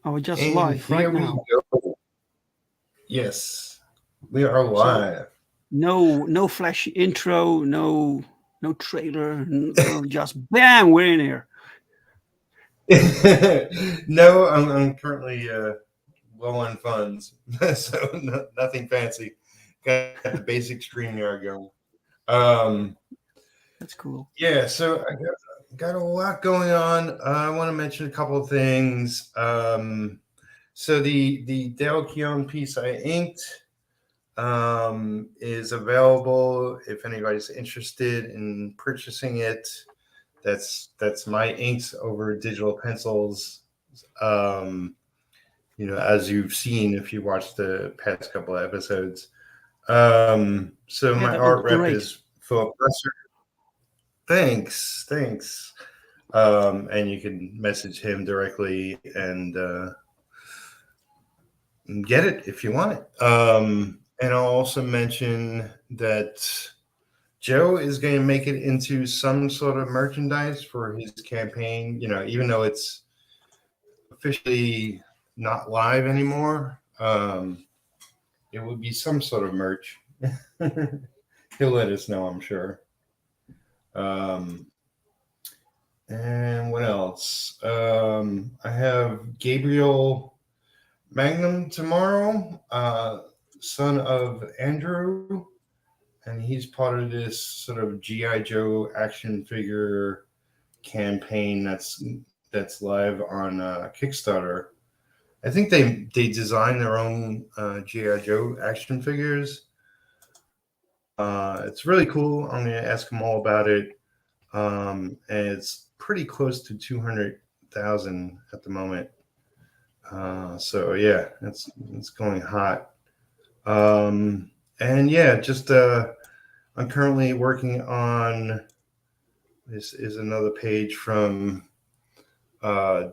Oh, just And live right here we now. go. Yes, we are So live. no flashy intro, no trailer, just bam, we're in here. No, I'm currently low on funds, so nothing fancy. Got the basic StreamYard going. Um, That's cool. yeah, so I got a lot going on. I want to mention a couple of things. So the Dale Keown piece I inked is available if anybody's interested in purchasing it. That's my inks over digital pencils. Um, as you've seen if you watched the past couple of episodes. So Yeah, my that art looked rep great. is Philip Lesser. Thanks. And you can message him directly and get it if you want it. And I'll also mention that Joe is going to make it into some sort of merchandise for his campaign. Even though it's officially not live anymore, it would be some sort of merch. He'll let us know, I'm sure. Um, and what else? I have Gabriel Magnum tomorrow, son of Andrew, and he's part of this sort of GI Joe action figure campaign that's live on Kickstarter. I think they design their own GI Joe action figures. It's really cool. I'm gonna ask them all about it, and it's pretty close to 200,000 at the moment. So yeah, it's going hot. And yeah, just I'm currently working on. This is another page from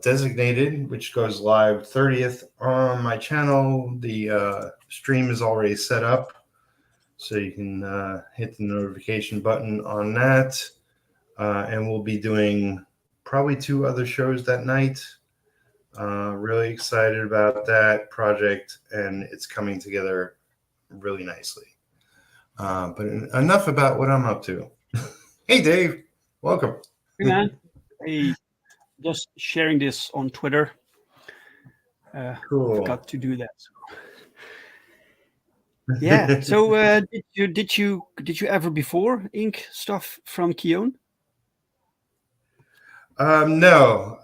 Designated, which goes live 30th on my channel. The stream is already set up, so you can hit the notification button on that. And we'll be doing probably 2 other shows that night. Really excited about that project, and it's coming together really nicely. But enough about what I'm up to. Hey, Dave, welcome. Hey, man. Hey, just sharing this on Twitter. Cool. Forgot to do that. Yeah. So did you ever before ink stuff from Keown? No.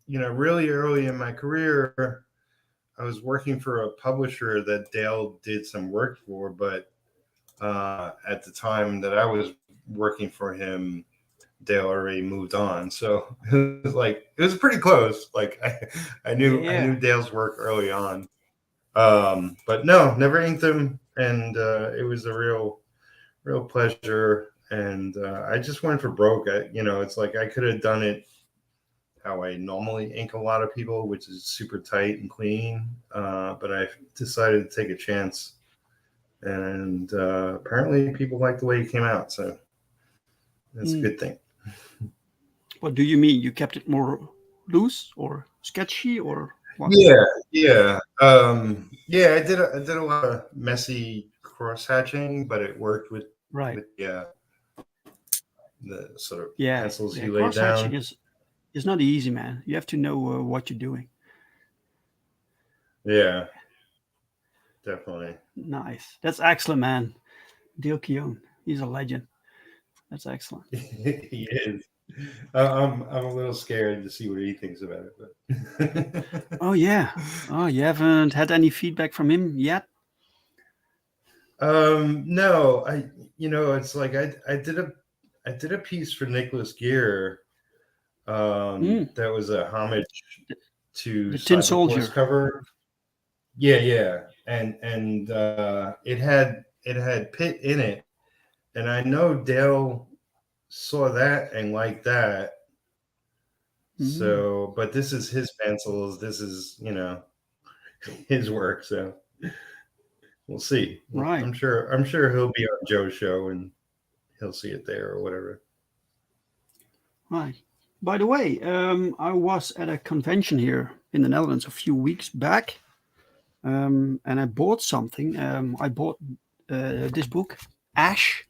Really early in my career, I was working for a publisher that Dale did some work for, but at the time that I was working for him, Dale already moved on. So it was pretty close. Like I knew Yeah. Dale's work early on. But no, never inked him, and it was a real pleasure. And I just went for broke. It's like I could have done it how I normally ink a lot of people, which is super tight and clean. But I decided to take a chance, and apparently people like the way it came out, so that's a Hmm. good thing. What do you mean? You kept it more loose or sketchy or what? Yeah, yeah. I did a lot of messy cross hatching, but it worked Right. with the sort of Yeah. pencils Yeah. he laid Cross hatching down. is not easy, man. You have to know what you're doing. Yeah, definitely. Nice. That's excellent, man. Dale Keown. He's a legend. That's excellent. He is. I'm a little scared to see what he thinks about it, but Oh yeah. Oh, you haven't had any feedback from him yet? no, it's like I did a piece for Nicholas Geer Hmm. that was a homage to The Tin Cyberforce Soldier. cover. Yeah, and it had Pit in it, and I know Dale saw that and liked that. Hmm. So, but this is his pencils. This is his work. So we'll see. Right. I'm sure he'll be on Joe's show and he'll see it there or whatever. Right. By the way, I was at a convention here in the Netherlands a few weeks back, and I bought something. I bought this book, Ash.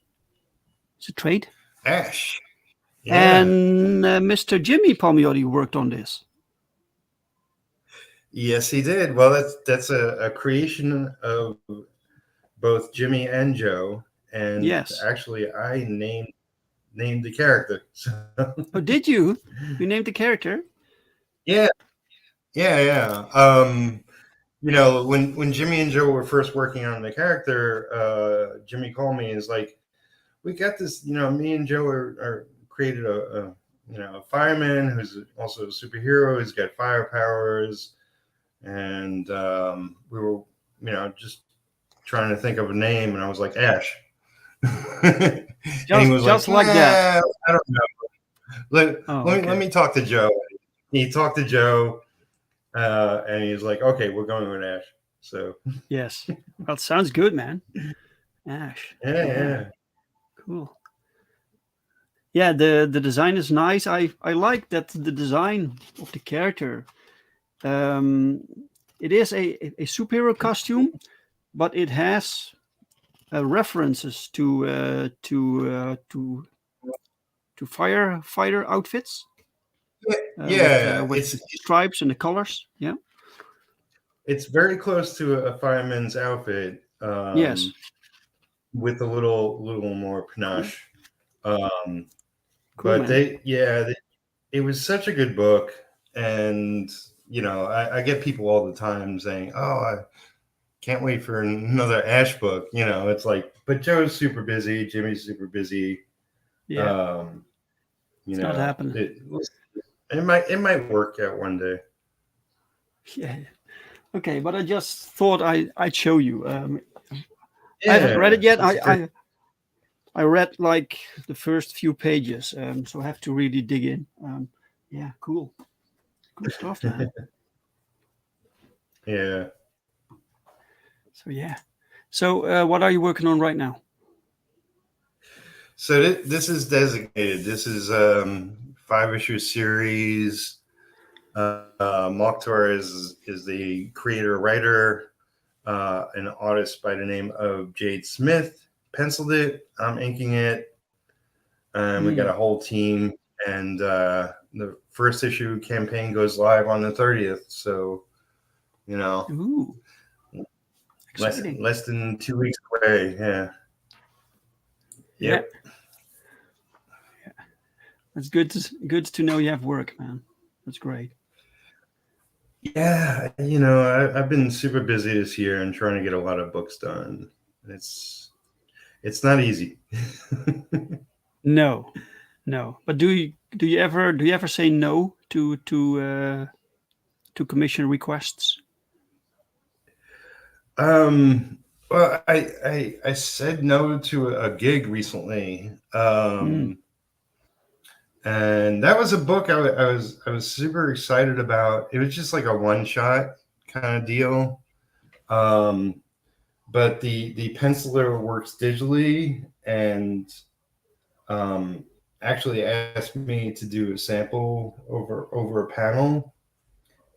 It's a trade. Ash. Yeah. And Mr. Jimmy Palmiotti worked on this. Yes, he did. Well, that's a creation of both Jimmy and Joe. And Yes. actually, I named the character. Oh, did you? You named the character? Yeah. You know, when Jimmy and Joe were first working on the character, Jimmy called me and is like, "We got this. You know, me and Joe are created a fireman who's also a superhero. He's got fire powers, and we were just trying to think of a name, and I was like Ash." And he was just like that. I don't know. Let me talk to Joe. He talked to Joe. And he's like, okay, we're going with Ash. So yes, that sounds good, man. Ash. Yeah. Cool. Yeah, the design is nice. I like that the design of the character. It is a superhero costume, but it has references to firefighter outfits. With the stripes and the colors. Yeah, it's very close to a fireman's outfit. Yes, with a little more panache. Cool, But man. it was such a good book, and I get people all the time saying, "Oh, I can't wait for another Ash book." It's like, but Joe's super busy, Jimmy's super busy. Yeah, it's not happening. It might work out one day. Yeah. Okay, but I just thought I'd show you. I haven't read it yet. I read like the first few pages, so I have to really dig in. Yeah, cool stuff, man. Yeah. So what are you working on right now? So this is designated. This is 5-issue series. Mark Torres is the creator writer, an artist by the name of Jade Smith. Penciled it. I'm inking it. We got a whole team, and the first issue campaign goes live on the 30th. So, Ooh, less than 2 weeks away. Yeah. Yep. Yeah. That's good to know you have work, man. That's great. Yeah, I've been super busy this year and trying to get a lot of books done. It's not easy. No. But do you ever say no to commission requests? Well, I said no to a gig recently. And that was a book I was super excited about. It was just like a one-shot kind of deal. But the penciler works digitally and actually asked me to do a sample over a panel.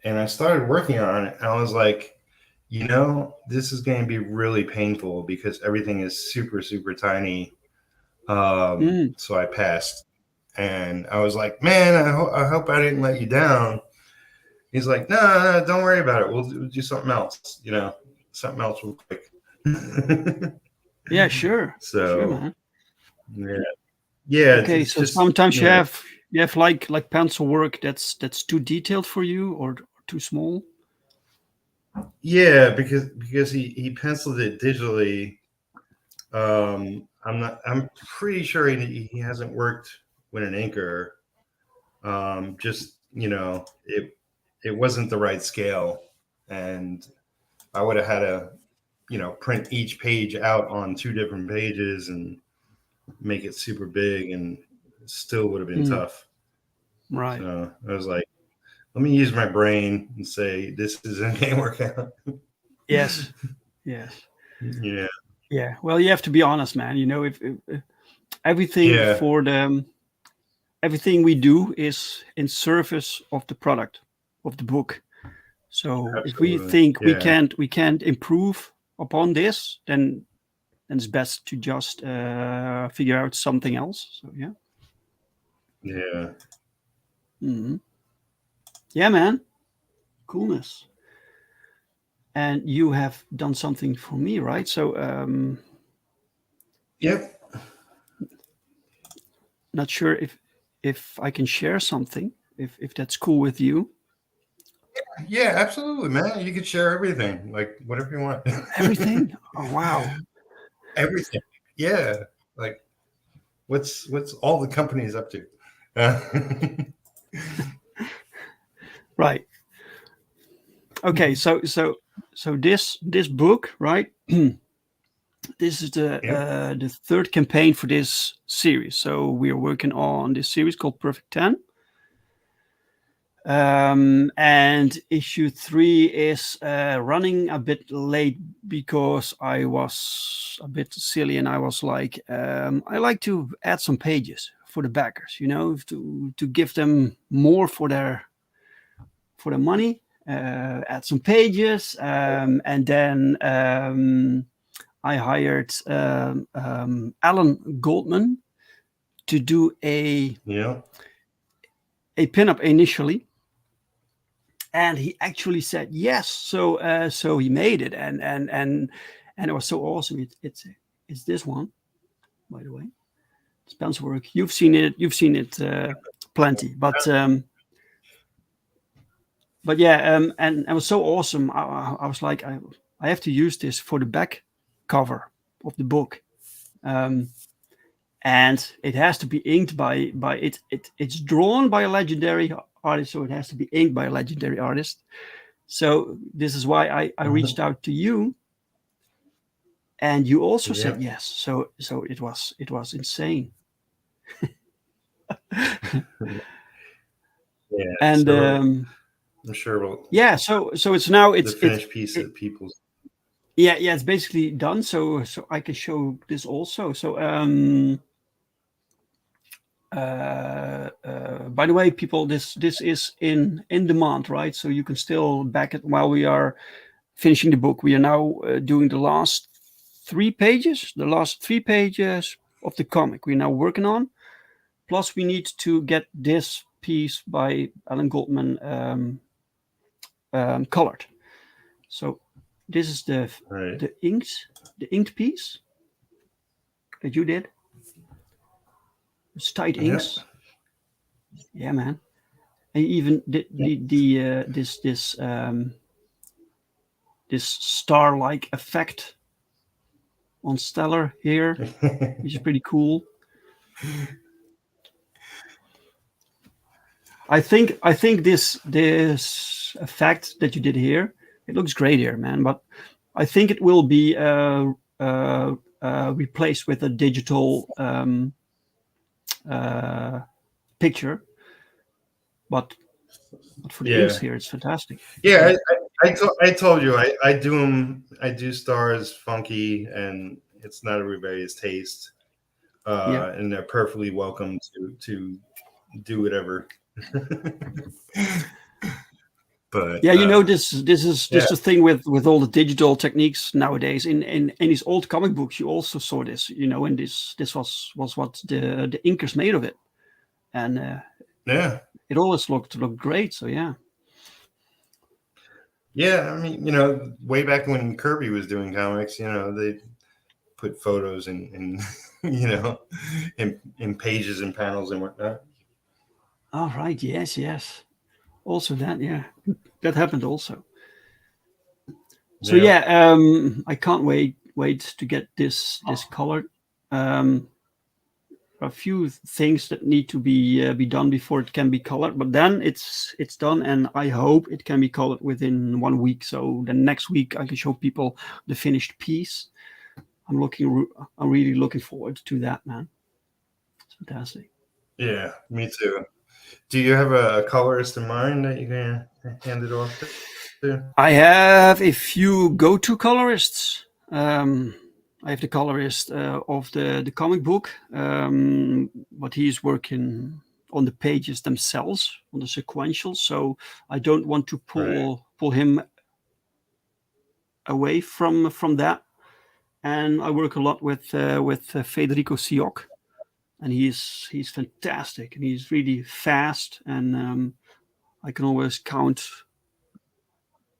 And I started working on it. And I was like, this is going to be really painful because everything is super, super tiny. So I passed. And I was like, man, I hope I didn't let you down. He's like, no, don't worry about it. We'll do something else. Something else real quick. Yeah, sure. So, sure, man. Yeah. Okay, so just, sometimes you have like pencil work that's too detailed for you or too small. Yeah, because he penciled it digitally. I'm pretty sure he hasn't worked with an inker. Just it wasn't the right scale, and I would have had to print each page out on 2 different pages and make it super big, and it still would have been tough. Right. So I was like, let me use my brain and say this isn't going to work out. Yes. Yeah. Yeah. Well, you have to be honest, man. If everything for them, everything we do is in service of the product, of the book. So if we think we can't improve upon this, then it's best to just figure out something else. So yeah. Yeah. Mm-hmm. Yeah, man. Coolness. And you have done something for me, right? So Yep. Not sure if I can share something, if that's cool with you. Yeah, absolutely, man. You can share everything, like whatever you want. Everything? Oh wow. Everything. Yeah. Like what's all the companies up to? Right. Okay, so this book, right? This is the third campaign for this series. So we are working on this series called Perfect 10. And issue 3 is running a bit late because I was a bit silly and I was like, I like to add some pages for the backers, to give them more for their money, add some pages, and then I hired Alan Goldman to do a pinup initially. And he actually said yes. So he made it, and it was so awesome. It's this one, by the way. It's Ben's work. You've seen it plenty, but yeah, and it was so awesome. I was like, I have to use this for the back cover of the book, and it has to be inked by it's drawn by a legendary artist, so it has to be inked by a legendary artist. So this is why I reached out to you, and you also said yes. So it was insane. Yeah, and I'm sure so it's now the finished piece of people's. Yeah, it's basically done. So I can show this also. So by the way, people, this is in demand, right? So you can still back it while we are finishing the book. We are now doing the last 3 pages of the comic we're now working on. Plus we need to get this piece by Alan Goldman colored. So this is the inked piece that you did. It's tight inks. Yeah, man. And even this star-like effect on Stellar here, which is pretty cool. I think this effect that you did here, it looks great here, man. But I think it will be replaced with a digital picture. But for the inks here, it's fantastic. Yeah, I told you I do them. I do stars funky, and it's not everybody's taste. And they're perfectly welcome to do whatever. But yeah, this is just the thing with all the digital techniques nowadays. In these old comic books, you also saw this, and this was what the inkers made of it, and it always looked great. So yeah. Yeah, I mean, way back when Kirby was doing comics, they put photos in in pages and panels and whatnot. Oh, right. Yes. Also that, yeah, that happened also. So yeah, I can't wait to get this colored. A few things that need to be done before it can be colored, but then it's done, and I hope it can be colored within 1 week. So the next week I can show people the finished piece. I'm really looking forward to that, man. It's fantastic. Yeah, me too. Do you have a colorist in mind that you can hand it off to? I have a few go-to colorists. I have the colorist of the comic book, but he's working on the pages themselves, on the sequential. So I don't want to pull pull him away from that. And I work a lot with Federico Sioc, and he's fantastic, and he's really fast, and I can always count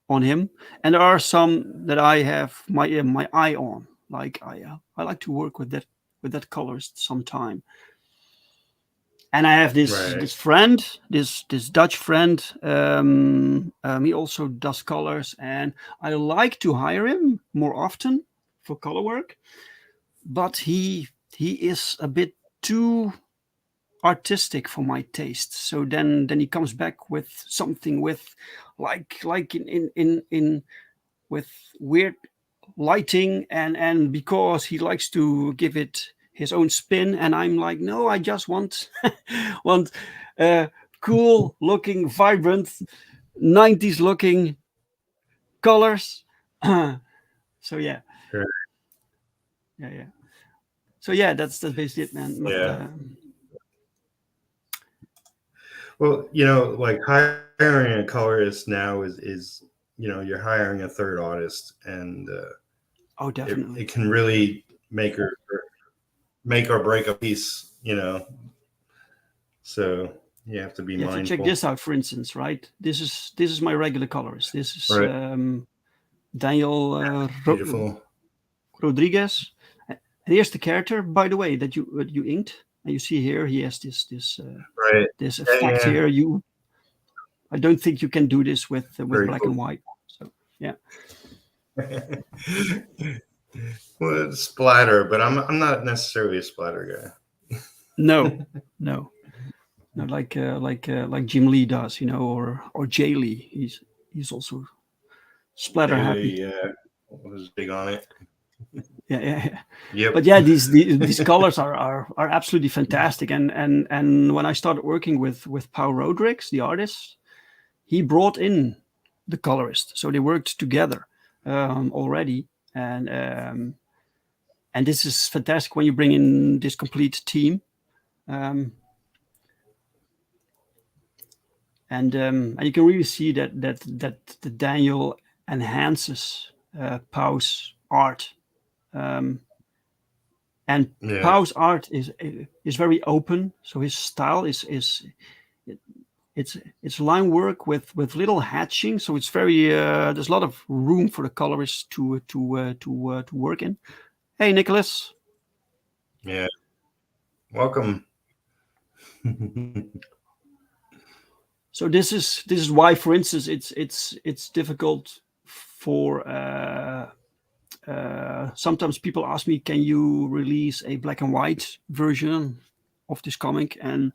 on him. And there are some that I have my eye on. Like I like to work with that colorist sometime. And I have this friend, this Dutch friend. He also does colors, and I like to hire him more often for color work. But he is a bit too artistic for my taste. So then he comes back with something with like in with weird lighting, and because he likes to give it his own spin, and I'm like, no, I just want cool looking, vibrant 90s looking colors. So yeah. Sure. Yeah. So yeah, that's basically it, man. Yeah. Well, like hiring a colorist now is you're hiring a third artist, and oh, definitely, it can really make or break a piece. So you have to be mindful. Check this out, for instance, right? This is my regular colorist. This is Daniel Rodriguez. And here's the character, by the way, that you inked. And you see here, he has this effect here. I don't think you can do this with black and white. So yeah. Well, it's splatter, but I'm not necessarily a splatter guy. No, like Jim Lee does, or Jay Lee. He's also splatter happy. Yeah, was big on it. Yeah. Yep. But yeah, these colors are absolutely fantastic. And when I started working with Paul Rodrigues, the artist, he brought in the colorist, so they worked together already. And this is fantastic when you bring in this complete team. And you can really see that Daniel enhances Pau's art. And Pau's art is very open, so his style it's line work with little hatching, so it's very there's a lot of room for the colorist to work in. Hey, Nicholas. Yeah, welcome. So this is why, for instance, it's difficult for sometimes people ask me, can you release a black and white version of this comic? And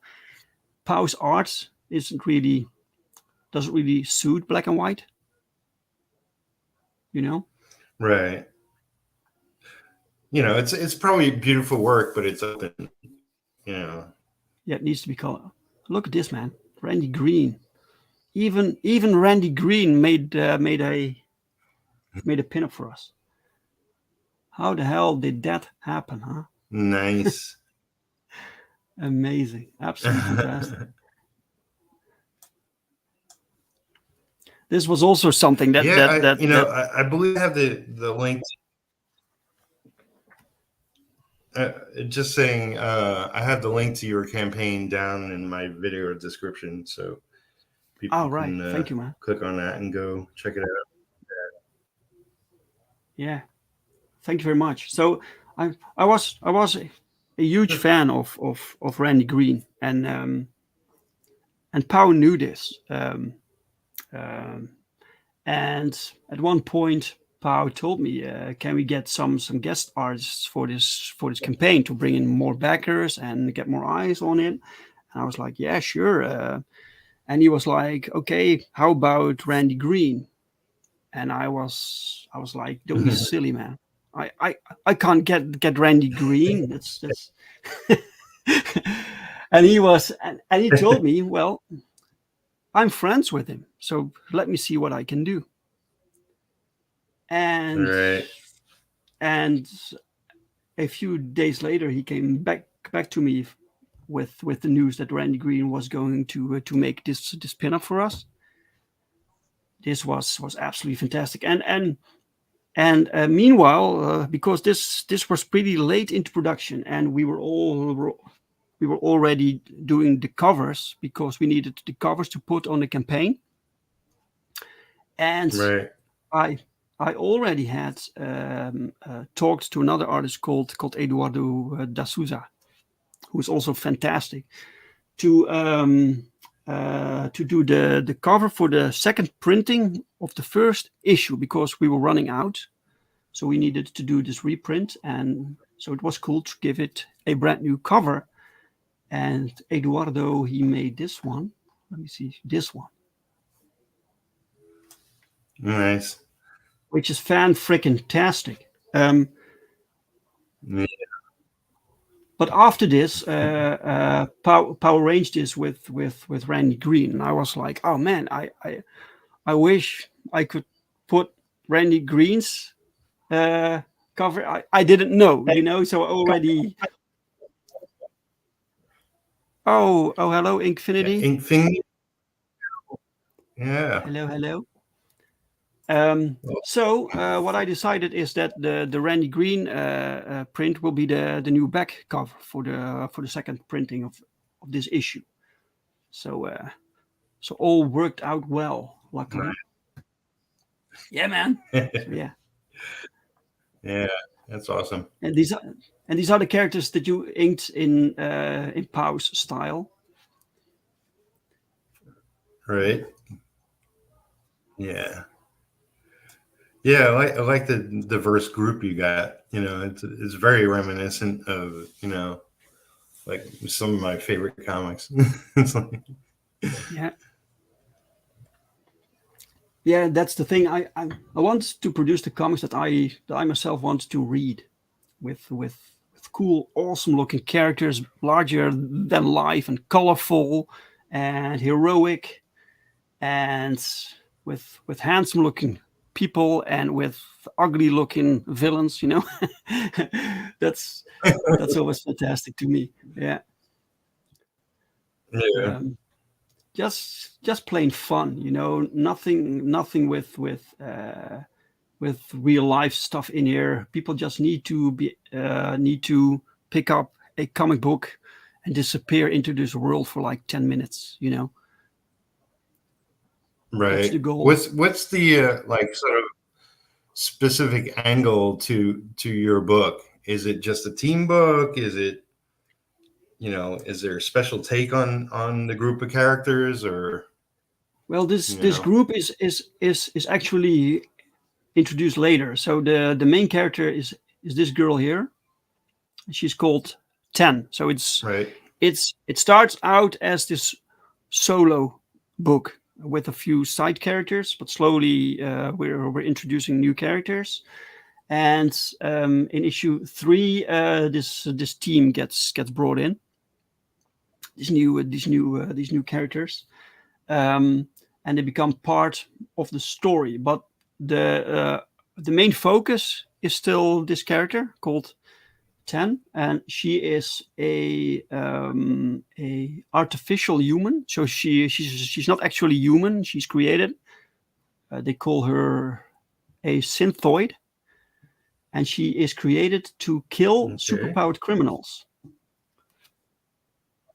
Pau's art doesn't really suit black and white, Right. It's probably beautiful work, but it's open. Yeah, it needs to be color. Look at this, man. Randy Green. Even Randy Green made a pinup for us. How the hell did that happen, huh? Nice. Amazing. Absolutely fantastic. This was also something that I believe I have the link. Just saying, I have the link to your campaign down in my video description, so people can thank you, man. click on that and go check it out. Yeah, thank you very much. So I was a huge fan of Randy Green, and Pau knew this. And at one point, Pau told me, "Can we get some guest artists for this campaign to bring in more backers and get more eyes on it?" And I was like, "Yeah, sure." And he was like, "Okay, how about Randy Green?" And I was like, "Don't be silly, man. I can't get Randy Green. That's." And he told me, "Well, I'm friends with him, so let me see what I can do." And a few days later, he came back to me with the news that Randy Green was going to make this pinup for us. this was absolutely fantastic. And meanwhile, because this was pretty late into production, and we were already doing the covers because we needed the covers to put on the campaign. And Right. I already had talked to another artist called Eduardo da Souza, who's also fantastic, to do the cover for the second printing of the first issue, because we were running out. So we needed to do this reprint, and so it was cool to give it a brand new cover. And Eduardo, he made this one. Let me see, this one. Nice. Which is fan-freaking-tastic. Yeah. But after this, Power ranged this with Randy Green, and I was like, oh man, I wish I could put Randy Green's cover. I didn't know, so already. Oh, hello, Inkfinity. Yeah, Inkfinity. Yeah. Hello. So what I decided is that the Randy Green print will be the new back cover for the second printing of this issue. So all worked out well, luckily. Right. Yeah, man. So, yeah. Yeah, that's awesome. And these are the characters that you inked in Pau's style. Right. Yeah. Yeah, I like the diverse group you got. It's very reminiscent of, like some of my favorite comics. It's like... Yeah, that's the thing. I want to produce the comics that I myself want to read, with cool, awesome looking characters, larger than life and colorful and heroic, and with handsome looking people and with ugly looking villains. That's always fantastic to me. Yeah. Just plain fun, nothing with real life stuff in here. People just need to pick up a comic book and disappear into this world for like 10 minutes. Right. That's the goal. What's the like sort of specific angle to your book? Is it just a team book? Is it, is there a special take on the group of characters, or? Well, this group is actually introduced later. So the main character is this girl here. She's called 10. So it starts out as this solo book with a few side characters, but slowly we're introducing new characters. And in issue 3, this team gets brought in. These new characters, and they become part of the story. But the main focus is still this character called 10, and she is a artificial human. So she's not actually human. She's created. They call her a synthoid, and she is created to kill superpowered criminals.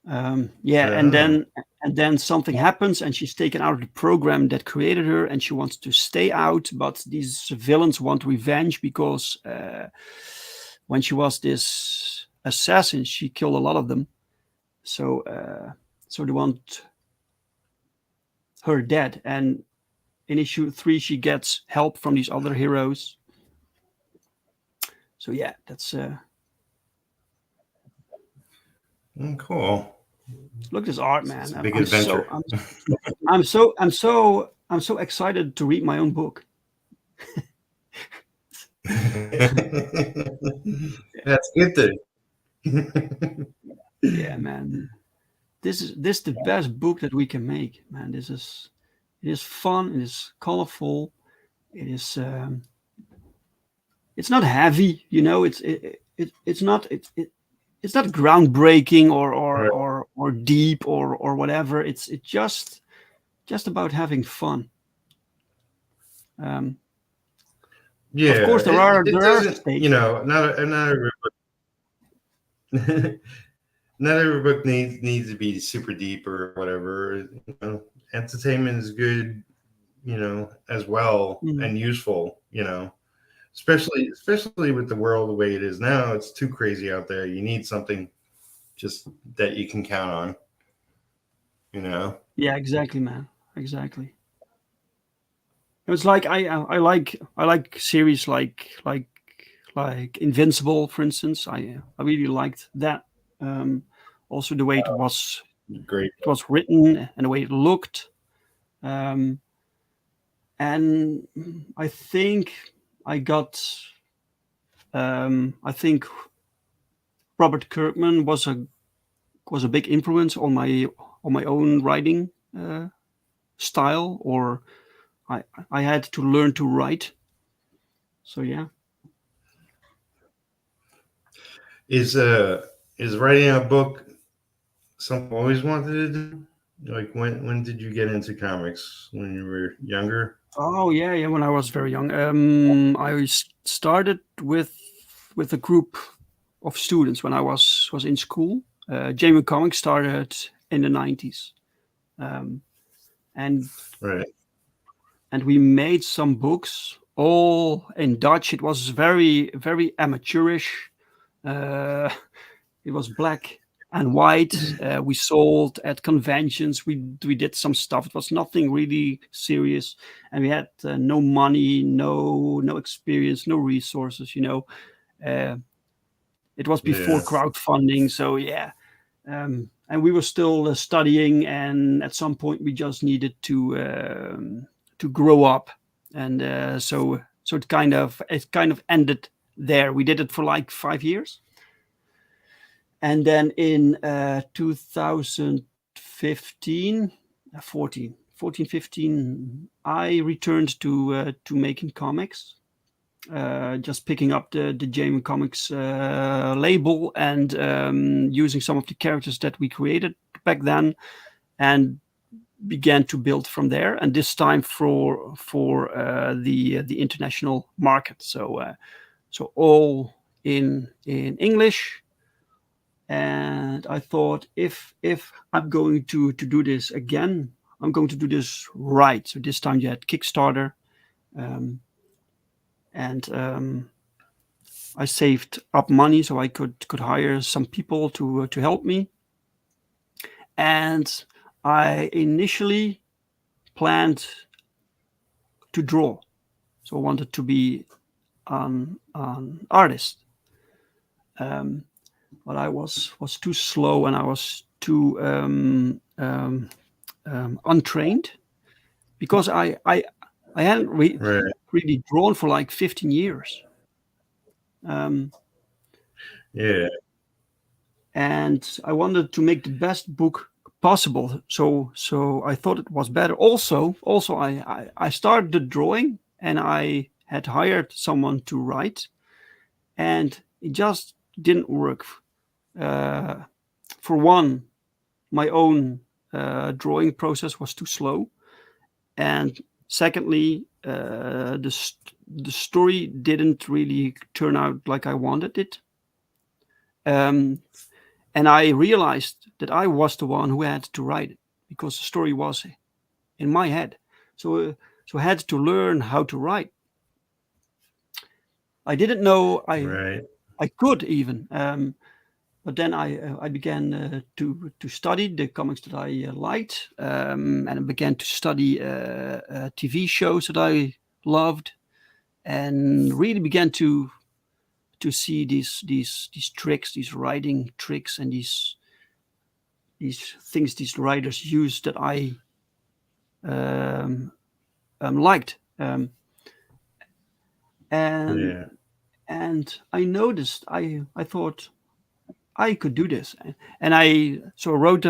And then something happens, and she's taken out of the program that created her, and she wants to stay out. But these villains want revenge because when she was this assassin, she killed a lot of them. So they want her dead. And in issue 3, she gets help from these other heroes. So yeah, that's cool. Look at this art, man! It's a big adventure. I'm so excited to read my own book. That's good thing. Yeah, man. This is the best book that we can make, man. It is fun. It is colorful. It is. It's not heavy, It's not. It's not groundbreaking or deep or whatever. It's just about having fun. Yeah, of course, there are doesn't, stakes. you know, not every book, not every book needs to be super deep or whatever. You know, entertainment is good, you know, as well, and useful. You know, especially with the world the way it is now. It's too crazy out there. You need something just that you can count on. You know. Yeah, exactly, man. Exactly. It's like I like series like Invincible, for instance. I really liked that. Also, the way Great. it was written and the way it looked. Um, and I think I got. I think Robert Kirkman was a big influence on my own writing style, or I had to learn to write. So yeah. Is writing a book something I always wanted to do? Like when did you get into comics? When you were younger? Oh yeah. When I was very young, I started with a group of students when I was in school. Jamie Comics started in the 90s, and Right. and we made some books all in Dutch. It was very amateurish. Uh, it was black and white. We sold at conventions. We did some stuff. It was nothing really serious, and we had no money, no experience, no resources. It was before Yeah. crowdfunding, so yeah. And we were still studying, and at some point we just needed to grow up, and so it kind of ended there. We did it for like 5 years, and then in 2015, 14, 15, I returned to making comics. Just picking up the Jamie Comics label and using some of the characters that we created back then, and began to build from there. And this time for the international market. So all in English. And I thought, if I'm going to do this again, I'm going to do this right. So this time you had Kickstarter. And I saved up money so I could hire some people to help me. And I initially planned to draw, so I wanted to be an artist. But I was too slow, and I was too untrained, because I hadn't really drawn for like 15 years. Yeah. And I wanted to make the best book possible. So I thought it was better. Also, I started the drawing, and I had hired someone to write, and it just didn't work. For one, my own drawing process was too slow, and secondly, the story didn't really turn out like I wanted it. And I realized that I was the one who had to write it, because the story was in my head. So I had to learn how to write. I didn't know I could even. But then I began to study the comics that I liked, and I began to study TV shows that I loved, and really began to see these tricks, these writing tricks, and these things these writers use that I liked. And I noticed, I thought I could do this, and I wrote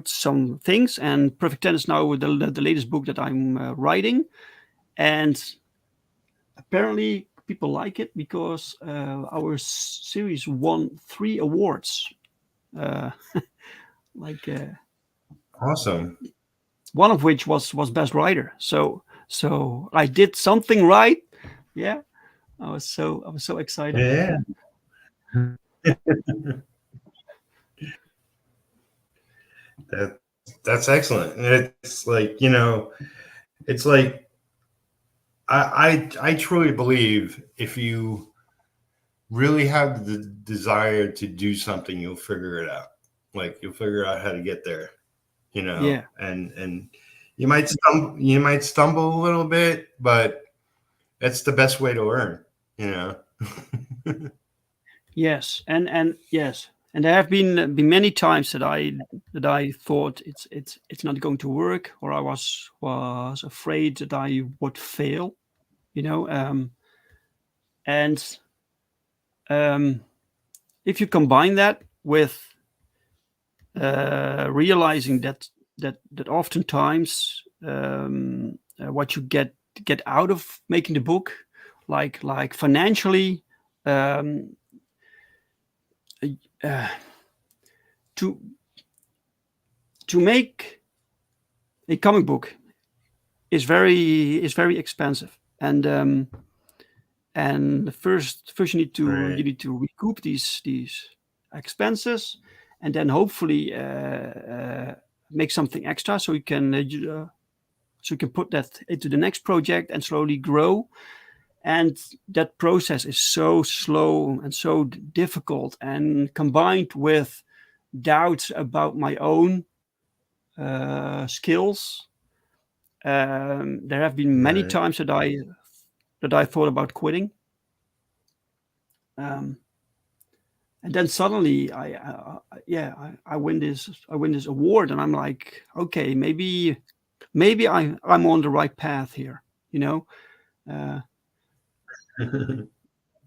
some things. And Perfect Ten is now the latest book that I'm writing, and apparently people like it, because our series won 3 awards. Awesome. One of which was best writer. So So I did something right. Yeah, I was so excited. Yeah. That's excellent. And it's like, it's like I truly believe if you really have the desire to do something, you'll figure it out. Like you'll figure out how to get there, Yeah. and you might stumble a little bit, but that's the best way to learn. Yes, and yes, and there have been many times that I thought it's not going to work, or I was afraid that I would fail, and if you combine that with realizing that oftentimes what you get out of making the book, like financially, um, uh, to make a comic book is very expensive, and first you need to Right. recoup these expenses, and then hopefully make something extra so you can put that into the next project and slowly grow. And that process is so slow and so difficult, and combined with doubts about my own skills. There have been many Right. times that I thought about quitting, um, and then suddenly I win this award, and I'm like, okay, maybe I'm on the right path here, you know. Uh,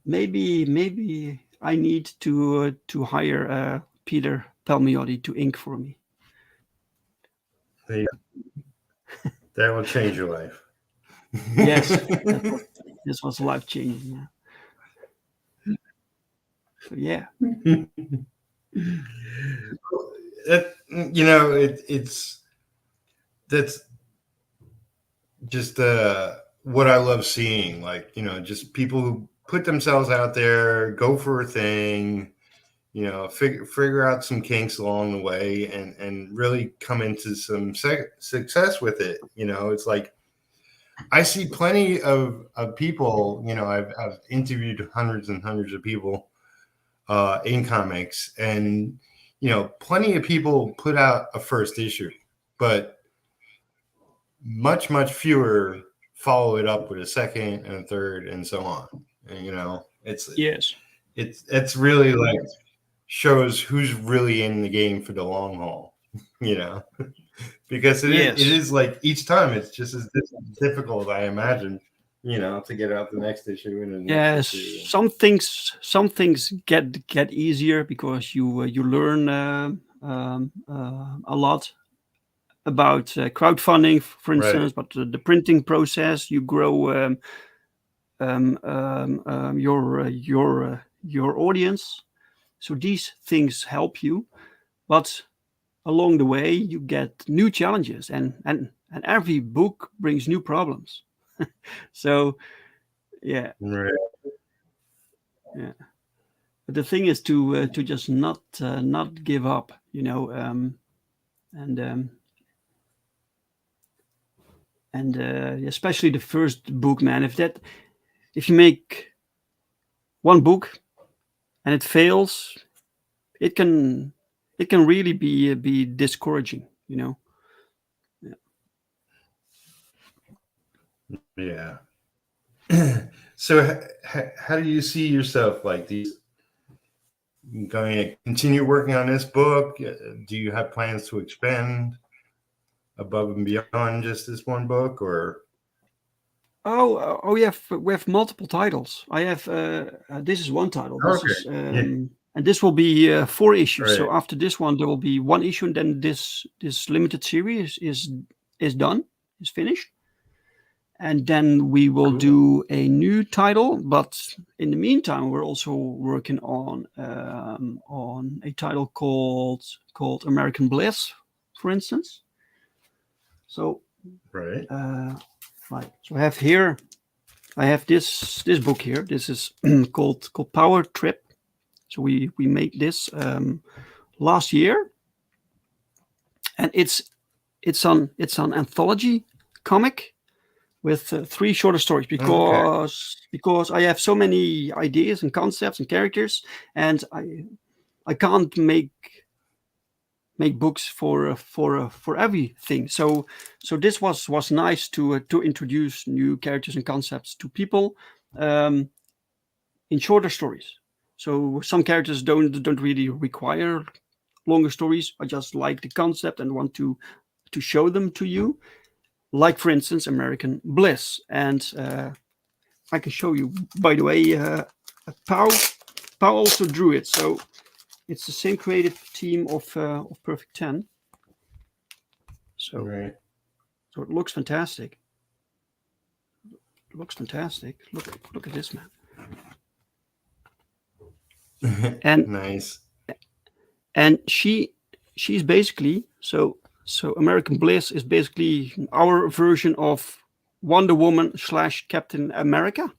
maybe I need to hire Peter Palmiotti to ink for me. There you go. That will change your life. Yes, this was life changing. Yeah. So yeah. It's that's just what I love seeing. Like, just people who put themselves out there, go for a thing, figure out some kinks along the way, and really come into some success with it. It's like I see plenty of people. I've interviewed hundreds and hundreds of people in comics, and plenty of people put out a first issue, but much fewer follow it up with a second and a third and so on. And Yes. it's really like shows who's really in the game for the long haul, because it Yes. is like each time it's just as difficult, I imagine, to get out the next issue and the next Yes, issue. some things get easier because you learn a lot about crowdfunding, for Right. instance, but the printing process, you grow your audience. So these things help you, but along the way you get new challenges, and every book brings new problems. So yeah, Right. yeah. But the thing is to just not give up, and especially the first book, man. If you make one book and it fails, it can really be discouraging, Yeah. So how do you see yourself, like, these going to continue working on this book? Do you have plans to expand above and beyond just this one book, or? Oh, we have multiple titles. I have this is one title. This Okay. is Yeah. and this will be 4 issues. So Right. after this one, there will be 1 issue, and then this limited series is done, is finished, and then we will Cool. do a new title. But in the meantime, we're also working on a title called American Bliss, for instance. So Right. Right. So I have this book here. This is called Power Trip. So we made this last year, and it's an anthology comic with 3 shorter stories because I have so many ideas and concepts and characters, and I can't make books for everything. So this was nice to introduce new characters and concepts to people in shorter stories. So some characters don't really require longer stories. I just like the concept and want to show them to you. Like, for instance, American Bliss. And I can show you, by the way, Pau also drew it. So it's the same creative team of Perfect 10. So, so it looks fantastic. It looks fantastic. Look at this, man. And nice. And she's basically so American Bliss is basically our version of Wonder Woman / Captain America.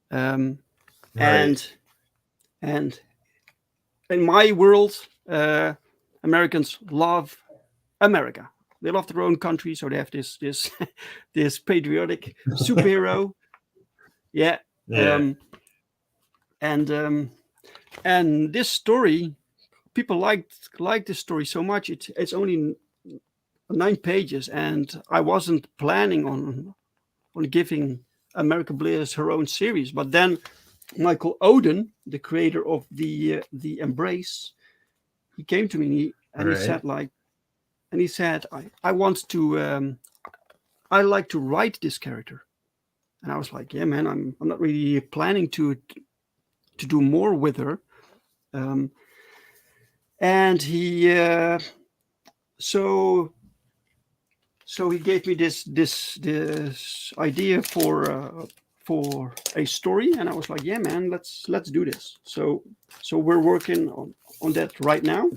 And in my world, Americans love America. They love their own country, so they have this this patriotic superhero. Yeah. And this story, people liked this story so much. It's only 9 pages, and I wasn't planning on giving American Bliss her own series. But then Michael Oden, the creator of the Embrace, he came to me and he said I want to I like to write this character. And I was like, yeah, man, I'm not really planning to do more with her. And he so he gave me this idea for a story, and I was like, yeah, man, let's do this. So we're working on that right now.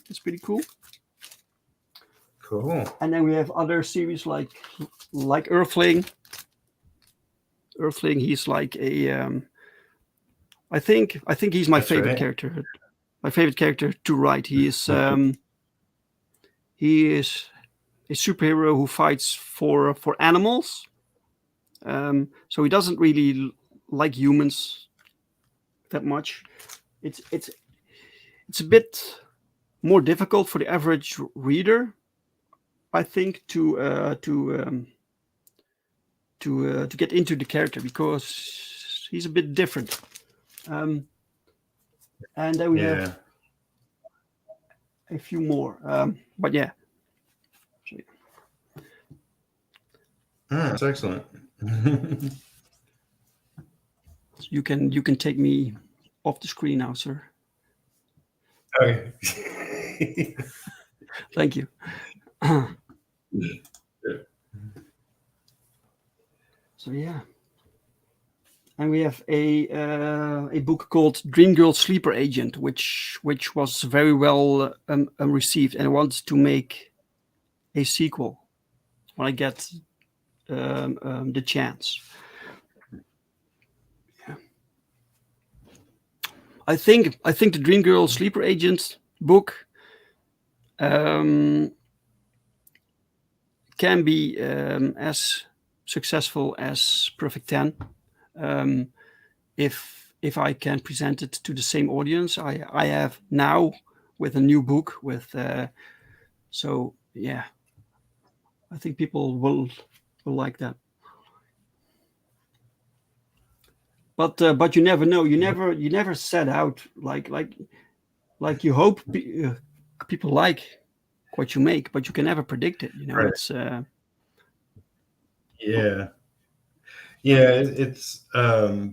It's pretty cool. Cool. And then we have other series like Earthling. He's like a I think he's my favorite character. My favorite character to write. He is a superhero who fights for animals. So he doesn't really like humans that much. It's a bit more difficult for the average reader, I think, to get into the character because he's a bit different. And then we have a few more, but yeah. That's excellent. So you can take me off the screen now, sir. Okay. Thank you. So yeah. And we have a book called Dream Girl Sleeper Agent, which was very well received, and I want to make a sequel when I get the chance. Yeah. I think the Dream Girl Sleeper Agent book can be as successful as Perfect 10. If I can present it to the same audience I have now with a new book with so yeah, I think people will like that. But you never know. You never set out like you hope people like what you make, but you can never predict it. You know, right. It's it's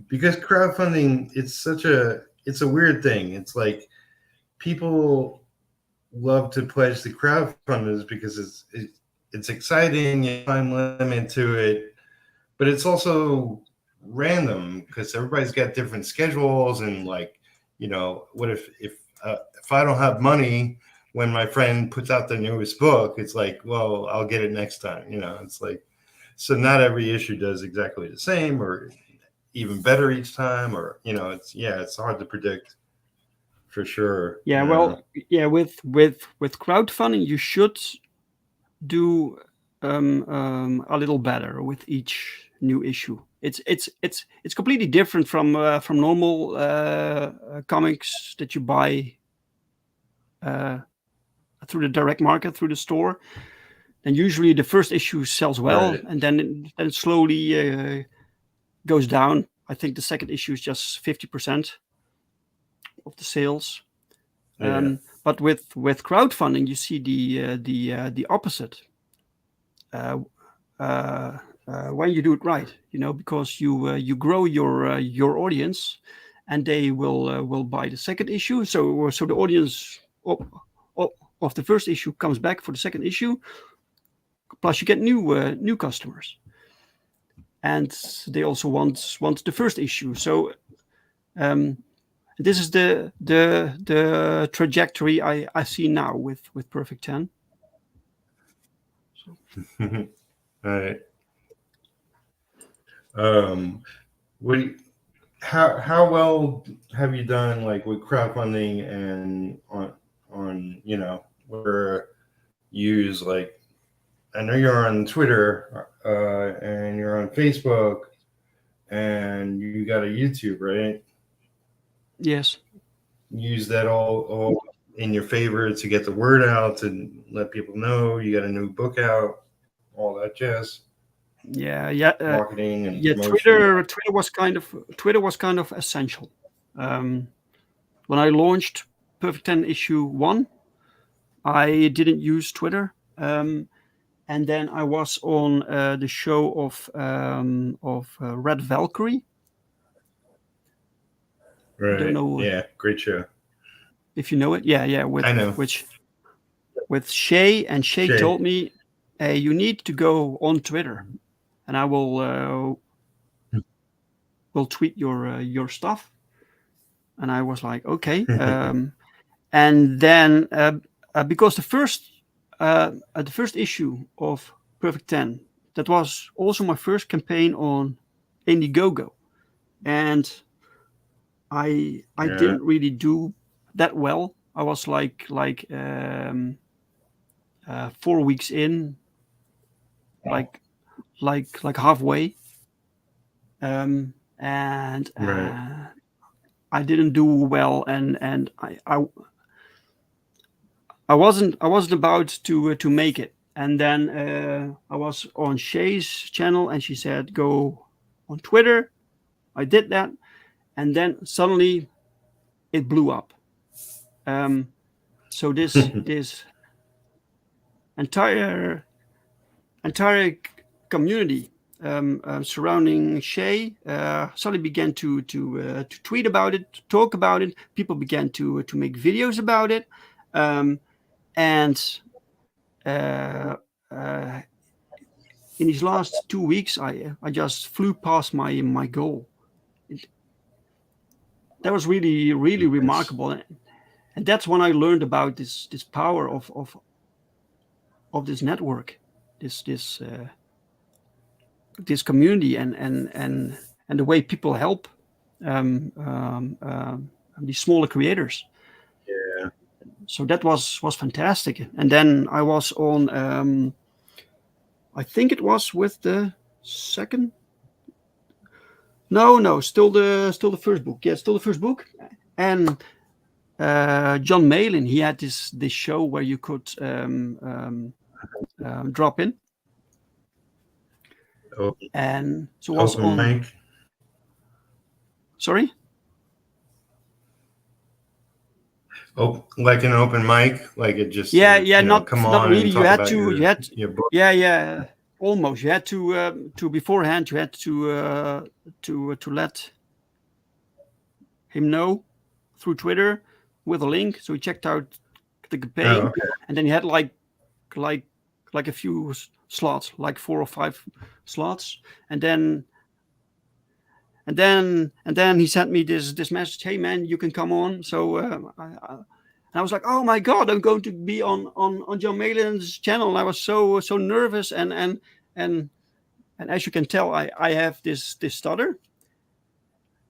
because crowdfunding, it's a weird thing. It's like people love to pledge the crowdfunders because it's exciting, you have time limit to it, but it's also random because everybody's got different schedules, and like, you know, what if I don't have money, when my friend puts out the newest book, it's like, well, I'll get it next time. It's like, so not every issue does exactly the same or even better each time, or it's hard to predict for sure. Yeah, well, yeah, with crowdfunding, you should do a little better with each new issue. It's completely different from normal comics that you buy through the direct market, through the store. And usually the first issue sells well, Right. and then it slowly goes down. I think the second issue is just 50% of the sales. Yeah. But with crowdfunding, you see the opposite. When you do it right, because you grow your audience, and they will buy the second issue. So the audience of the first issue comes back for the second issue. Plus, you get new customers, and they also want the first issue. So this is the trajectory I see now with Perfect 10. All right. How well have you done, like, with crowdfunding and on where you use, like, I know you're on Twitter and you're on Facebook and you got a YouTube, right? Yes. Use that all in your favor to get the word out, to let people know you got a new book out, all that jazz. Yeah. Marketing and promotion. Twitter was kind of essential. When I launched Perfect 10 issue 1, I didn't use Twitter. And then I was on the show of Red Valkyrie. Right. I don't know. Yeah, great show. If you know it. Yeah. I know. With Shay, and Shay told me, hey, you need to go on Twitter, and I will tweet your stuff. And I was like, okay. And then because the first issue of Perfect 10, that was also my first campaign on Indiegogo, and I didn't really do that well. I was like 4 weeks in, like halfway, and I didn't do well, and I wasn't about to make it. And then I was on Shay's channel, and she said, go on Twitter. I did that, and then suddenly it blew up. So this entire community surrounding Shay suddenly began to tweet about it, to talk about it. People began to make videos about it, and in these last 2 weeks, I just flew past my goal. That was really remarkable, and that's when I learned about this power of this network, this community, and the way people help these smaller creators. Yeah. So that was fantastic. And then I was on, I think it was with the second. No, still the first book. Yeah, still the first book. And John Malin, he had this show where you could drop in. And so it was on. Mic. Sorry? Oh, like an open mic, like it just not come on really. and talk about your book. Yeah, almost. You had to beforehand. You had to let him know through Twitter with a link, so he checked out the campaign, and then you had like a few slots, like 4 or 5 slots, and then he sent me this message. Hey man, you can come on. So I was like, oh my God, I'm going to be on John Malin's channel. And I was so nervous. And as you can tell, I have this stutter.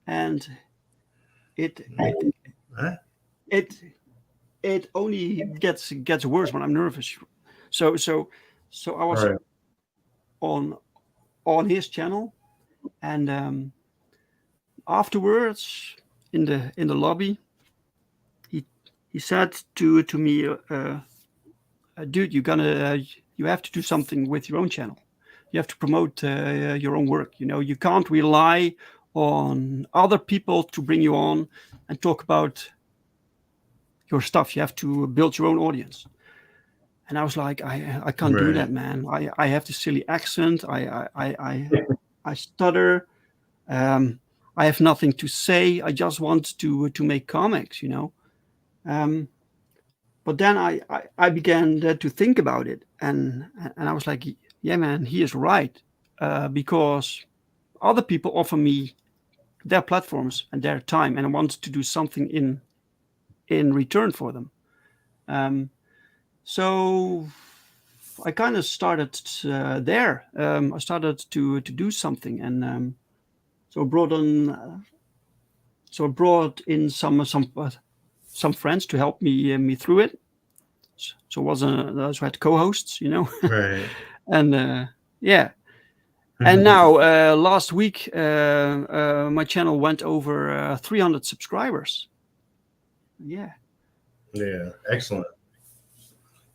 And it only gets worse when I'm nervous. So I was on his channel, and afterwards in the lobby, he said to me, dude, you have to do something with your own channel. You have to promote your own work. You can't rely on other people to bring you on and talk about your stuff. You have to build your own audience. And I was like, I can't do that, man. I have this silly accent. I stutter. I have nothing to say. I just want to make comics, But then I began to think about it, and I was like, yeah, man, he is right, because other people offer me their platforms and their time, and I want to do something in return for them. So I kind of started there. I started to do something, and so I brought in some friends to help me through it. So I had co-hosts, Right. And yeah. And now last week my channel went over 300 subscribers. Yeah. Yeah. Excellent.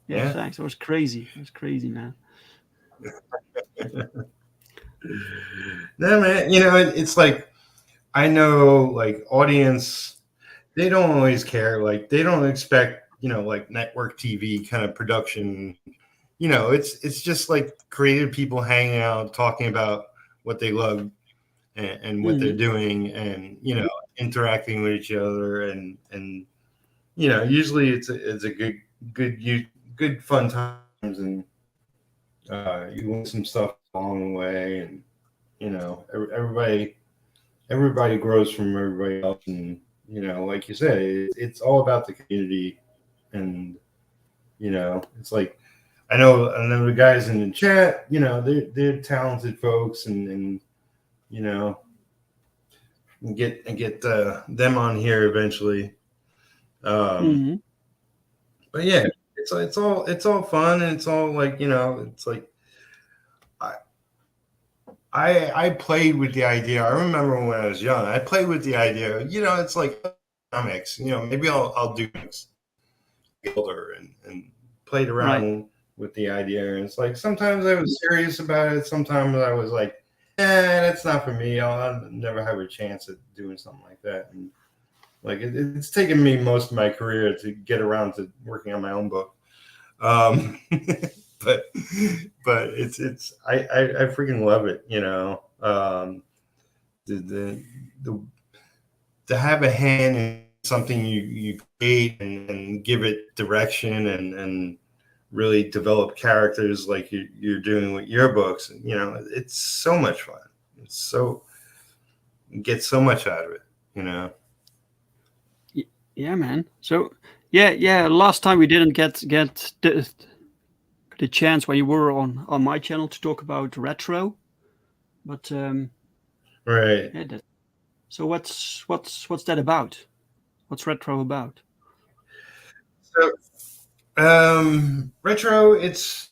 Yeah. Thanks. It was crazy. Man. No, man. It's like, I know, like, audience, they don't always care. Like, they don't expect, like network TV kind of production. It's just like creative people hanging out, talking about what they love and what they're doing, and interacting with each other, and usually it's a good fun times, and you learn some stuff along the way, and everybody grows from everybody else, and like you said, it's all about the community, and it's like, I know the guys in the chat, they're talented folks, and get them on here eventually. But yeah, it's all fun, and it's all like, it's like, I played with the idea. I remember when I was young, I played with the idea. It's like comics. Maybe I'll do comics older, and played around with the idea. And it's like, sometimes I was serious about it. Sometimes I was like, that's not for me. I'll never have a chance at doing something like that. And like, it's taken me most of my career to get around to working on my own book. But it's I freaking love it. To have a hand in something you create, and give it direction, and really develop characters like you're doing with your books. It's so much fun. You get so much out of it. Yeah, man. So yeah. Last time we didn't get the chance when you were on my channel to talk about retro, but right. Yeah, so what's that about? What's retro about? So retro, it's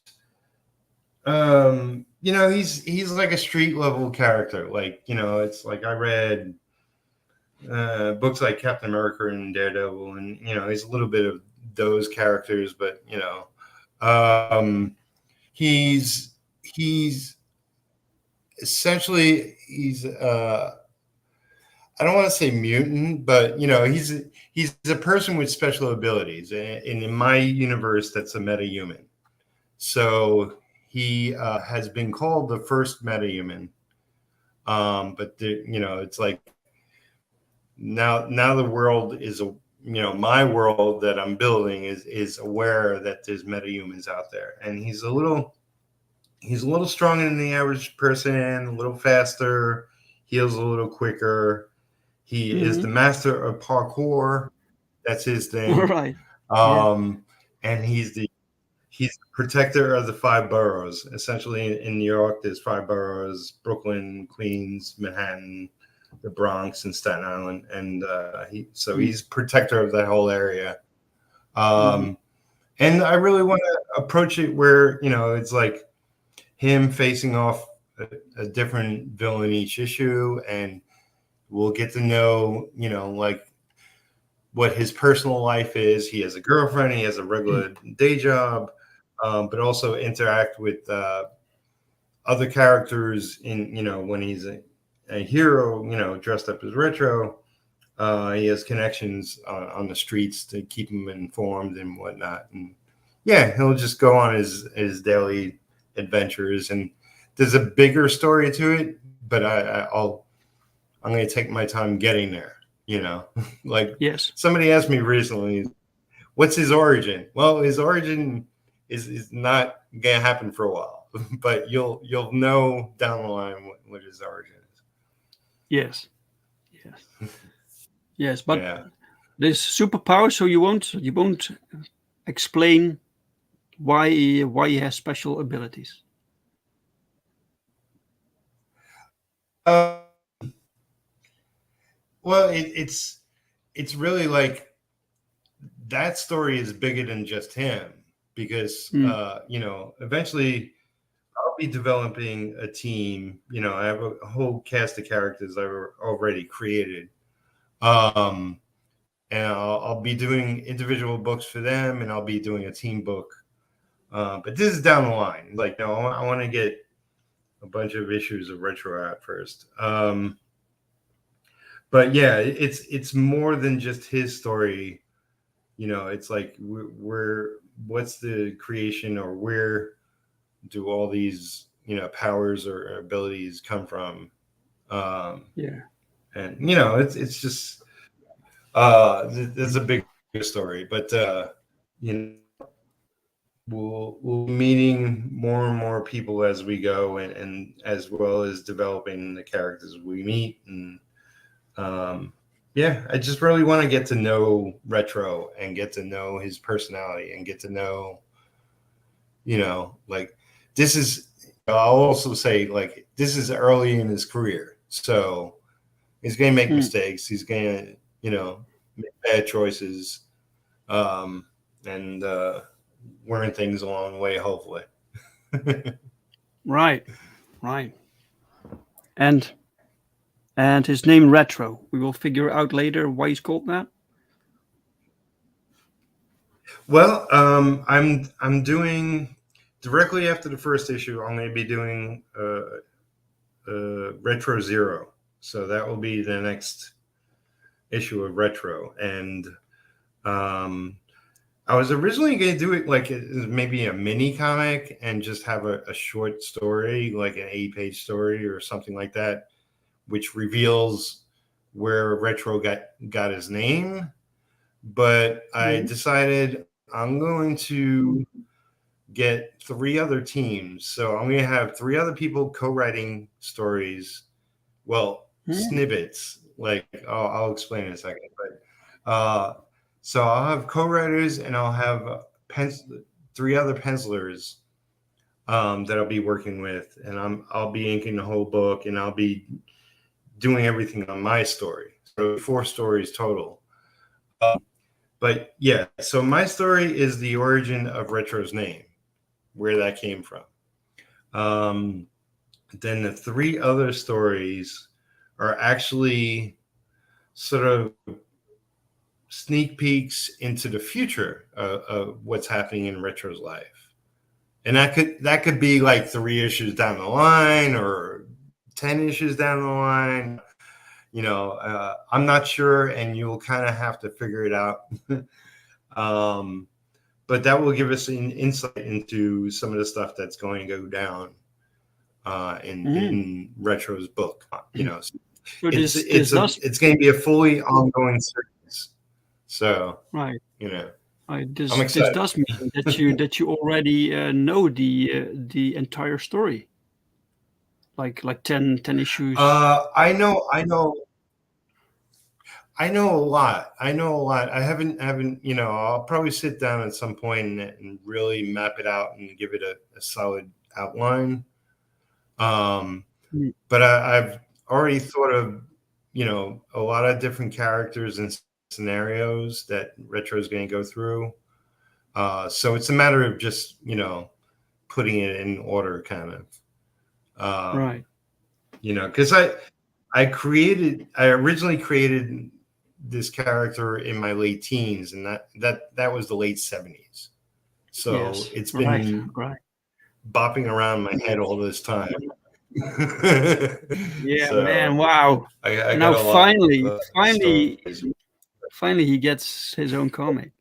he's like a street level character. Like, it's like, I read books like Captain America and Daredevil, and he's a little bit of those characters, but he's essentially, I don't want to say mutant, but he's a person with special abilities, and in my universe, that's a metahuman. So he has been called the first metahuman, but it's like, now the world is my world that I'm building is aware that there's metahumans out there, and he's a little stronger than the average person, a little faster, heals a little quicker. He is the master of parkour. That's his thing. Right. And he's the protector of the 5 boroughs. Essentially, in New York, there's 5 boroughs: Brooklyn, Queens, Manhattan, the Bronx, and Staten Island. And he's protector of that whole area. And I really want to approach it where, it's like him facing off a different villain each issue, and we'll get to know, like what his personal life is. He has a girlfriend, he has a regular day job, but also interact with other characters in, when he's a hero, dressed up as Retro. He has connections on the streets to keep him informed and whatnot. And yeah, he'll just go on his daily adventures. And there's a bigger story to it, but I'm going to take my time getting there. Like yes. Somebody asked me recently, what's his origin? Well, his origin is not going to happen for a while, but you'll know down the line what his origin is. Yes. Yes, but there's superpower, so you won't explain why he has special abilities. Well, it's really like that story is bigger than just him, because eventually I'll be developing a team. I have a whole cast of characters I've already created, and I'll be doing individual books for them, and I'll be doing a team book. But this is down the line. Like, no, I want to get a bunch of issues of Retro out first. But yeah, it's more than just his story. It's like what's the creation, or where do all these powers or abilities come from? And it's just there's a big story, but we'll be meeting more and more people as we go, and as well as developing the characters we meet. And I just really want to get to know Retro and get to know his personality and get to know, like, this is, I'll also say, like, this is early in his career. So he's going to make mistakes. He's going to, make bad choices, and learn things along the way, hopefully. Right. And his name Retro. We will figure out later why he's called that. Well, I'm doing directly after the first issue. I'm going to be doing Retro Zero, so that will be the next issue of Retro. And I was originally going to do it like maybe a mini comic and just have a short story, like an 8-page story or something like that, which reveals where Retro got his name. But I decided I'm going to get 3 other teams. So I'm going to have 3 other people co-writing stories. Well, snippets. Like, I'll explain in a second. But so I'll have co-writers, and I'll have 3 other pencilers that I'll be working with. And I'll be inking the whole book, and I'll be doing everything on my story. So 4 stories total. But yeah, so my story is the origin of Retro's name, where that came from. Then the 3 other stories are actually sort of sneak peeks into the future of what's happening in Retro's life. And that could be like 3 issues down the line or 10 issues down the line. I'm not sure, and you'll kind of have to figure it out. But that will give us an insight into some of the stuff that's going to go down in Retro's book. So it's going to be a fully ongoing series. So right. This I'm excited. This does mean that you already know the entire story. Like 10 issues. I know I know a lot. I haven't, I'll probably sit down at some point and really map it out and give it a solid outline. But I've already thought of, a lot of different characters and scenarios that Retro is going to go through. So it's a matter of just, putting it in order, kind of. Right. Because I originally created this character in my late teens, and that was the late 70s. So yes. it's been bopping around my head all this time. Yeah, so, man! Wow! I now finally he gets his own comic.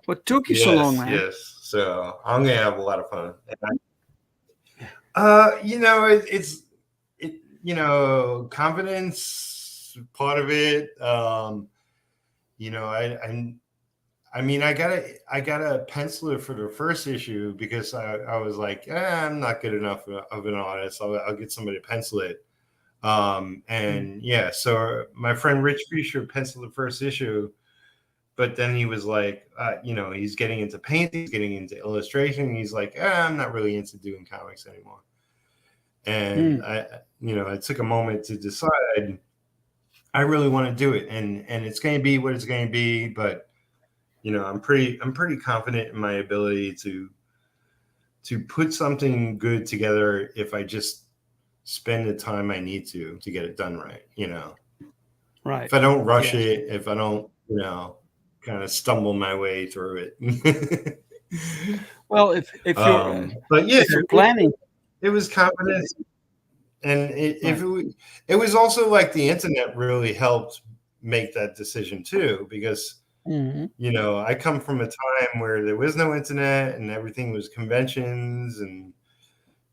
What took you so long, man? Yes. So I'm gonna have a lot of fun. It's confidence part of it. I got a penciler for the first issue because I was like, I'm not good enough of an artist. I'll get somebody to pencil it. So my friend Rich Fisher penciled the first issue, but then he was like, he's getting into painting, he's getting into illustration. He's like, I'm not really into doing comics anymore. And I took a moment to decide I really want to do it, and it's going to be what it's going to be, but I'm pretty confident in my ability to put something good together if I just spend the time I need to get it done right. Right. If I don't rush it, if I don't, kind of stumble my way through it. Well, if you're, but yeah, if you're planning, it was confidence, and it was also like the internet really helped make that decision too, because. I come from a time where there was no internet and everything was conventions, and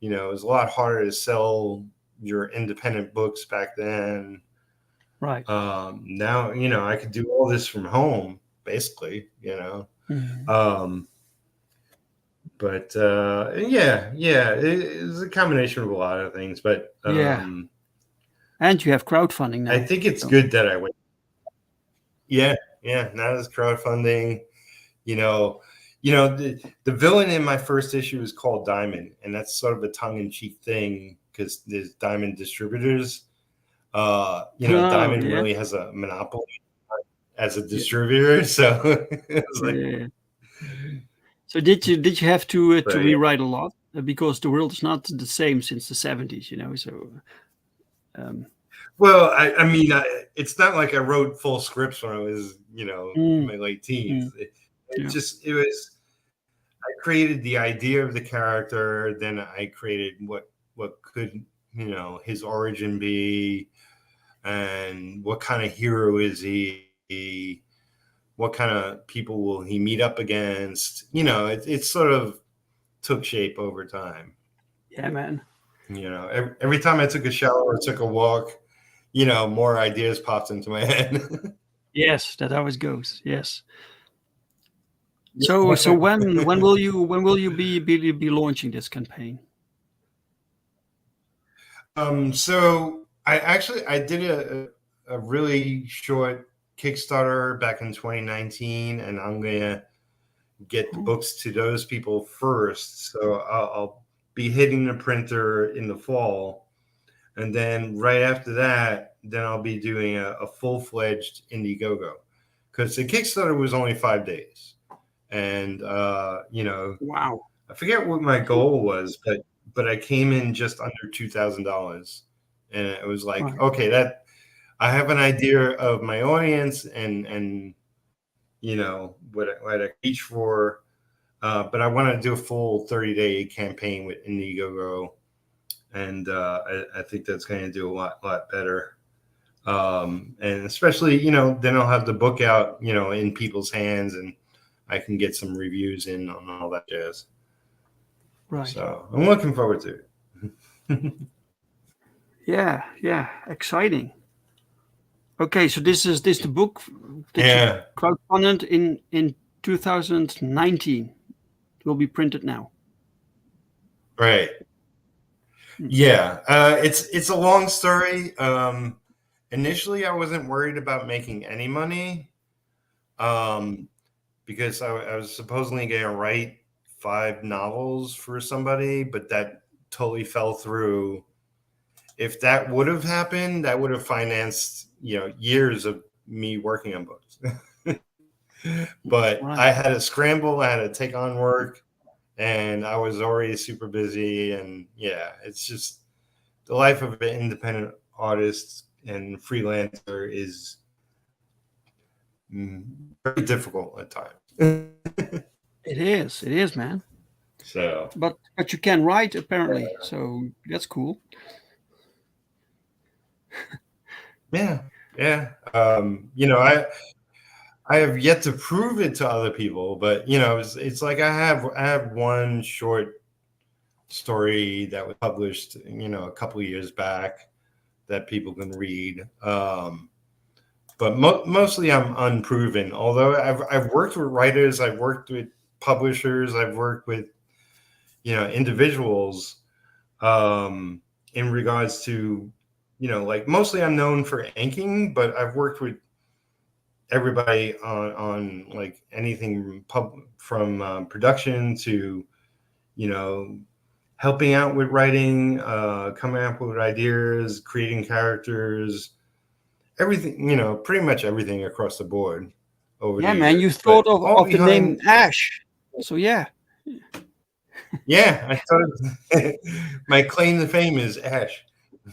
it was a lot harder to sell your independent books back then. Right. Now, I could do all this from home, basically, But it was a combination of a lot of things, but and you have crowdfunding now. I think it's good that I went. Yeah, now there's crowdfunding. The villain in my first issue is called Diamond, and that's sort of a tongue-in-cheek thing because there's Diamond distributors. Diamond really has a monopoly as a distributor, so it's like. So did you have to rewrite a lot because the world is not the same since the 70s, So. Well, I mean, it's not like I wrote full scripts when I was, in my late teens. I created the idea of the character, then I created what could, his origin be, and what kind of hero is he, what kind of people will he meet up against. It sort of took shape over time. Yeah, man. Every time I took a shower or took a walk, more ideas popped into my head. Yes, that always goes. Yes. So when will you be launching this campaign? So I did a really short Kickstarter back in 2019, and I'm gonna get the books to those people first. So I'll be hitting the printer in the fall. And then right after that, then I'll be doing a full-fledged Indiegogo, because the Kickstarter was only 5 days. And, wow, I forget what my goal was, but I came in just under $2,000. And it was like, okay, that I have an idea of my audience and what I reach for. But I want to do a full 30-day campaign with Indiegogo. And I think that's going to do a lot better. And especially, then I'll have the book out, in people's hands, and I can get some reviews in on all that jazz. Right. So I'm looking forward to it. Yeah. Exciting. Okay, so this the book that you crowdfunded in 2019. It will be printed now. Right. Yeah, it's a long story. Initially, I wasn't worried about making any money, because I was supposedly going to write 5 novels for somebody, but that totally fell through. If that would have happened, that would have financed, years of me working on books. But Right. I had to scramble, I had to take on work, and I was already super busy. And yeah, it's just the life of an independent artist and freelancer is very difficult at times. It is, man. So, But you can write apparently, so that's cool. yeah. I have yet to prove it to other people, but it's like I have one short story that was published, a couple of years back that people can read. But mostly I'm unproven. Although I've worked with writers, I've worked with publishers, I've worked with individuals, in regards to like mostly I'm known for inking, but I've worked with everybody on like anything from production to helping out with writing, coming up with ideas, creating characters, everything, pretty much everything across the board over the Man, you years. thought But all of the name behind, Ash. So yeah. yeah, I thought my claim to fame is Ash.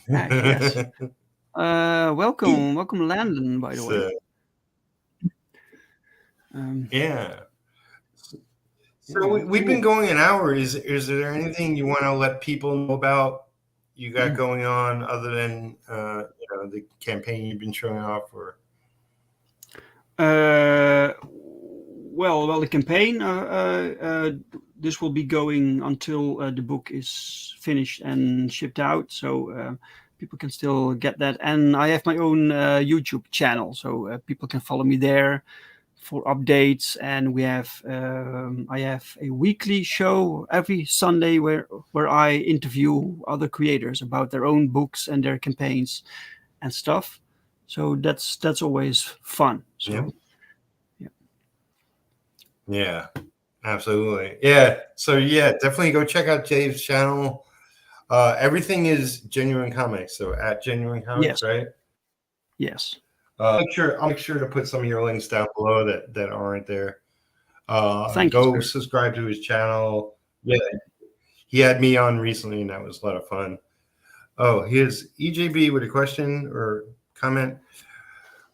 Ash, yes. Welcome, Landon, by the way. So, yeah. So we've been going an hour. Is there anything you want to let people know about you got going on other than the campaign you've been showing off? Or well, the campaign. This will be going until the book is finished and shipped out, so people can still get that. And I have my own YouTube channel, so people can follow me there for updates. And we have I have a weekly show every Sunday where I interview other creators about their own books and their campaigns and stuff. So that's always fun. So yeah, absolutely. Yeah. So yeah, definitely go check out Dave's channel. Everything is Genuine Comics. So at Genuine Comics, yes. right? Yes. I'll make sure to put some of your links down below that aren't there. Thank Go you, sir. subscribe to his channel. Yeah, he had me on recently, and that was a lot of fun. Oh, here's EJB with a question or comment.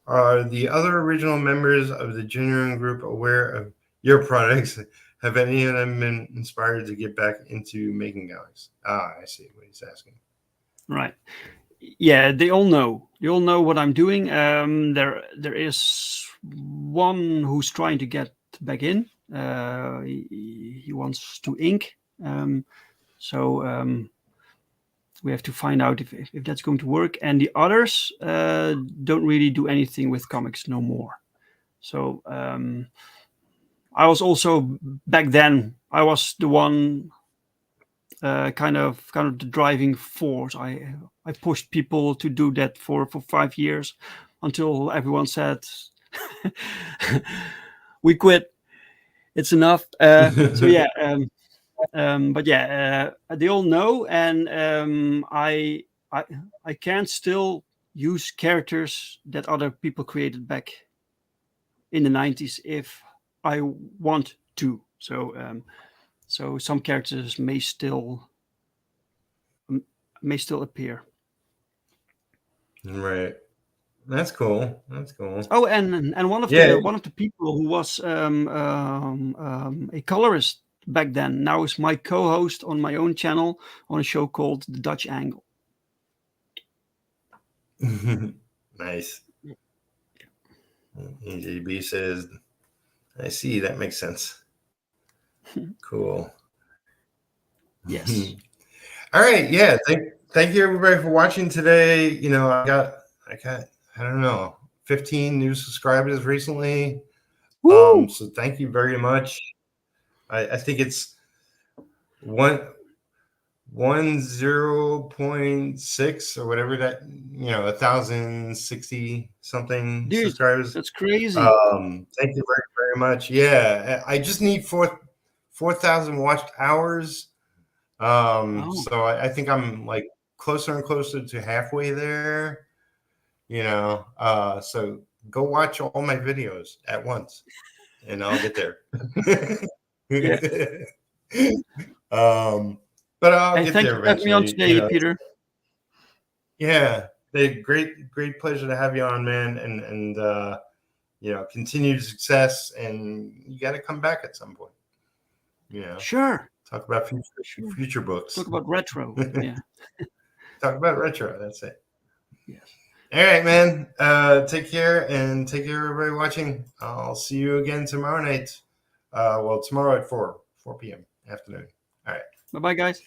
Are the other original members of the Genuine Group aware of your products? Have any of them been inspired to get back into making comics? I see what he's asking. Right. Yeah, they all know. They all know what I'm doing. There is one who's trying to get back in. He wants to ink. So we have to find out if that's going to work. And the others don't really do anything with comics no more. So I was also back then. I was the one kind of the driving force. I pushed people to do that for 5 years until everyone said we quit. It's enough. So yeah. But yeah, they all know, and I can still use characters that other people created back in the 90s if I want to. So so some characters may still appear. Right. That's cool. That's cool. Oh, and one of the people who was a colorist back then now is my co-host on my own channel on a show called The Dutch Angle. Nice. EJB says, I see. That makes sense. Cool. Yes. All right. Yeah. Thank you everybody for watching today. I got I don't know 15 new subscribers recently. So thank you very much. I think it's one 10.6 or whatever that 1,060 something Dude, subscribers. that's crazy. Thank you very, very much. Yeah, I just need 4,000 watched hours. So I think I'm like closer and closer to halfway there. So go watch all my videos at once, and I'll get there. But I'll get thank there you for having me on today, Peter. Yeah, great pleasure to have you on, man, and continued success, and you got to come back at some point. Sure. Talk about future books. Talk about retro. Yeah. Talk about retro. That's it. Yes. All right, man. Take care, and take care, everybody watching. I'll see you again tomorrow night. Tomorrow at 4 p.m. afternoon. All right. Bye-bye, guys.